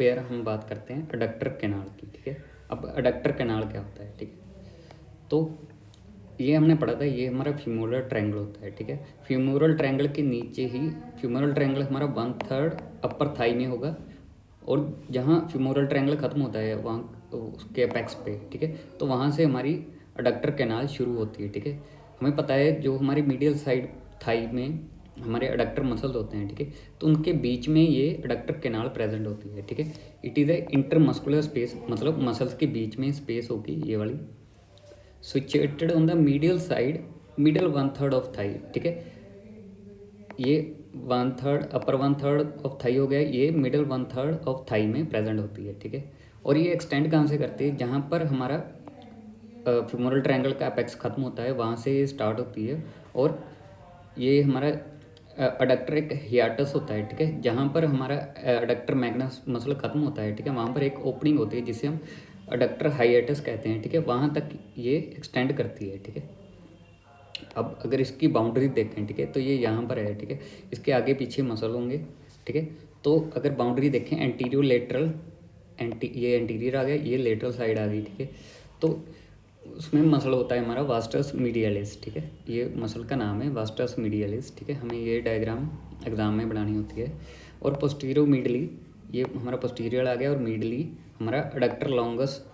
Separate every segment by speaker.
Speaker 1: Pair हम बात करते हैं अडक्टर कैनाल की, ठीक है। अब अडक्टर कैनाल क्या होता है, ठीक है। तो ये हमने पढ़ा था, ये हमारा फ्यूमोरल ट्रायंगल होता है, ठीक है। फ्यूमोरल ट्रायंगल के नीचे ही फ्यूमोरल ट्रायंगल हमारा 1/3 अपर थाई में होगा, और जहाँ फ्यूमोरल ट्रायंगल ख़त्म होता है वहाँ उसके एपेक्स पे, ठीक है, तो वहाँ से हमारी अडक्टर कैनाल शुरू होती है, ठीक है। हमें पता है जो हमारी मीडियल साइड थाई में हमारे अडक्टर मसल्स होते हैं, ठीक है, तो उनके बीच में ये अडक्टर कैनाल प्रेजेंट होती है, ठीक है। It is a intermuscular space, मतलब मसल्स के बीच में स्पेस होगी ये वाली, situated on the medial side, middle 1/3 of thigh, ठीक है। ये 1/3 अपर 1/3 ऑफ थाई हो गया, ये मिडल 1/3 ऑफ थाई में प्रेजेंट होती है, ठीक है। और ये एक्सटेंड कहाँ से करती है, जहाँ पर हमारा फ्यूमोरल ट्रायंगल का एपेक्स ख़त्म होता है वहाँ से ये स्टार्ट होती है, और ये हमारा अडक्टर एक हियाटस होता है, ठीक है, जहाँ पर हमारा अडक्टर मैग्नस मसल ख़त्म होता है, ठीक है, वहाँ पर एक ओपनिंग होती है जिसे हम अडक्टर हाइएटस कहते हैं, ठीक है, वहाँ तक ये एक्सटेंड करती है, ठीक है। अब अगर इसकी बाउंड्री देखें, ठीक है, तो ये यहाँ पर है, ठीक है, इसके आगे पीछे मसल होंगे, ठीक है। तो अगर बाउंड्री देखें एंटीरियर लेटरल, ये एंटीरियर आ गया, ये लेटरल साइड आ गई, ठीक है। तो उसमें मसल होता है हमारा वास्टस मीडियलिस, ठीक है, ये मसल का नाम है वास्टस मीडियलिस, ठीक है। हमें ये डायग्राम एग्जाम में बनानी होती है। और पोस्टीरियर मीडली, ये हमारा पोस्टीरियर आ गया, और मीडली हमारा अडक्टर लॉन्गस,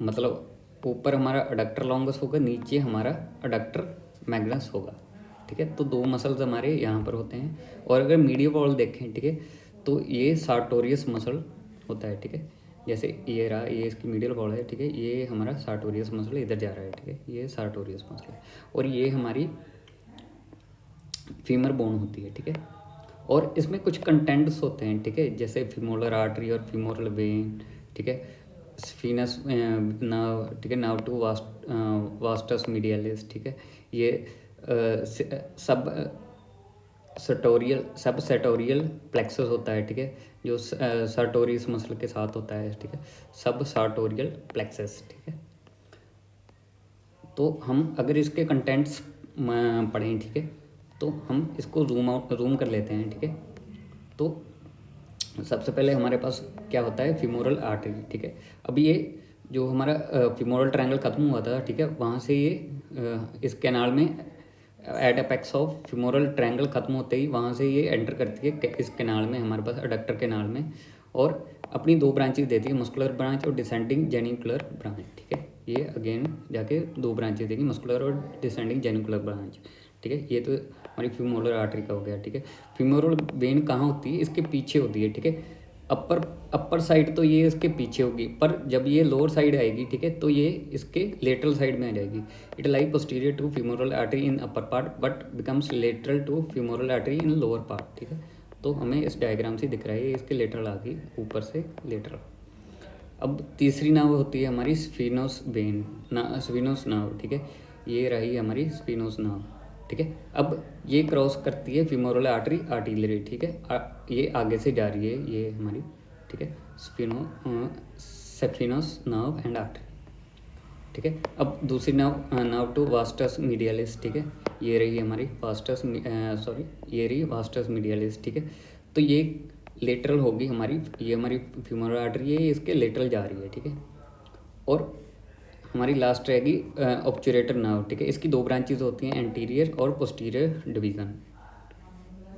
Speaker 1: मतलब ऊपर हमारा अडक्टर लॉन्गस होगा, नीचे हमारा अडक्टर मैग्नस होगा, ठीक है। तो दो मसल्स हमारे यहाँ पर होते हैं। और अगर मीडियल वॉल देखें, ठीक है, तो ये सार्टोरियस मसल होता है, ठीक है, जैसे ये रहा, ये इसकी मीडियल वॉल है, ठीक है, ये हमारा सार्टोरियस मसल इधर जा रहा है, ठीक है, ये सार्टोरियस मसल है, और ये हमारी फीमर बोन होती है, ठीक है। और इसमें कुछ कंटेंट्स होते हैं, ठीक है, जैसे फीमोरल आर्टरी और फीमोरल वेन, ठीक है, स्फीनस नाव, ठीक है, नाव टू वास्टस मीडियलिस, ठीक है, ये सब सेटोरियल प्लेक्सस होता है, ठीक है, जो सार्टोरियस मसल के साथ होता है, ठीक है, सब सार्टोरियल प्लेक्सस, ठीक है। तो हम अगर इसके कंटेंट्स पढ़ें, ठीक है, तो हम इसको जूम कर लेते हैं, ठीक है। तो सबसे पहले हमारे पास क्या होता है, फीमोरल आर्टरी, ठीक है। अब ये जो हमारा फीमोरल ट्रायंगल ख़त्म हुआ था, ठीक है, वहाँ से ये इस कैनाल में at apex of femoral triangle ख़त्म होते ही वहाँ से ये एंटर करती है इस कैनाल में, हमारे पास अडक्टर कैनाल में, और अपनी दो ब्रांचेस देती है, मस्कुलर ब्रांच और डिसेंडिंग जेनिकुलर ब्रांच, ठीक है। ये अगेन जाके दो ब्रांचेस देगी, मस्कुलर और डिसेंडिंग जेनिकुलर ब्रांच, ठीक है। ये तो हमारी फीमोरल आर्टरी का हो गया, ठीक है। फीमोरल वेन कहाँ होती है, इसके पीछे होती है, ठीक है। अपर साइड तो ये इसके पीछे होगी, पर जब ये लोअर साइड आएगी, ठीक है, तो ये इसके लेटरल साइड में आ जाएगी। It lie posterior to femoral artery in upper part but becomes lateral to femoral artery in lower part, ठीक है। तो हमें इस डायग्राम से दिख रहा है, ये इसके लेटरल आ गई, ऊपर से लेटरल। अब तीसरी नाव होती है हमारी स्फीनोस वेन स्फीनोस नाव, ठीक है, ये रही हमारी स्फीनोस नाव, ठीक है। अब ये क्रॉस करती है फीमोरल आर्टरी, ठीक है, ये आगे से जा रही है ये हमारी, ठीक है, स्फीनोस नाव एंड आर्टरी, ठीक है। अब दूसरी नाव टू वास्टस मीडियलिस, ठीक है, ये रही हमारी ये रही वास्टस मीडियलिस, ठीक है। तो ये लेटरल होगी हमारी, ये हमारी फीमोरल आर्टरी है, ये इसके लेटरल जा रही है, ठीक है। और हमारी लास्ट रहेगी ऑब्चुरेटर नाव, ठीक है, इसकी दो ब्रांचेस होती हैं, एंटीरियर और पोस्टीरियर डिवीज़न,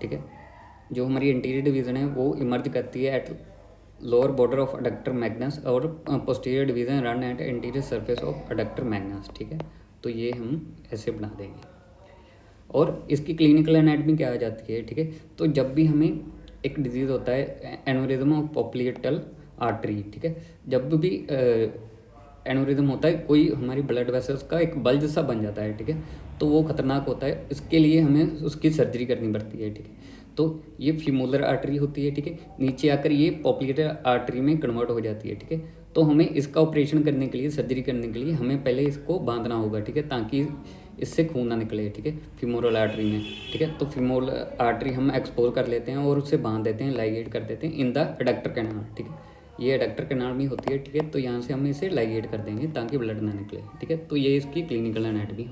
Speaker 1: ठीक है। जो हमारी एंटीरियर डिवीज़न है वो इमर्ज करती है at lower border of adductor magnus, और posterior division run at anterior surface of adductor magnus, ठीक है। तो ये हम ऐसे बना देंगे। और इसकी क्लिनिकल एनाटमी क्या आ जाती है, ठीक है, तो जब भी हमें एक डिजीज़ होता है एनोरिज्म ऑफ पोप्लिएटल आर्टरी, ठीक है, जब भी एनोरिज्म होता है, कोई हमारी ब्लड वेसल्स का एक बल्ज सा बन जाता है, ठीक है, तो वो खतरनाक होता है, इसके लिए हमें उसकी सर्जरी करनी पड़ती है, ठीक है। तो ये फीमोरल आर्टरी होती है, ठीक है, नीचे आकर ये पोप्लिएटल आर्टरी में कन्वर्ट हो जाती है, ठीक है। तो हमें इसका ऑपरेशन करने के लिए, सर्जरी करने के लिए हमें पहले इसको बांधना होगा, ठीक है, ताकि इससे खून ना निकले, ठीक है, फीमोरल आर्टरी में, ठीक है। तो फीमोरल आर्टरी हम एक्सपोज कर लेते हैं और उसे बांध देते हैं, लाइगेट कर देते हैं इन द अडक्टर कैनाल, ठीक है, ये अडक्टर कैनाल में होती है, ठीक है। तो यहाँ से हम इसे लाइगेट कर देंगे ताकि ब्लड ना निकले, ठीक है। तो ये इसकी क्लिनिकल एनाटमी होती है।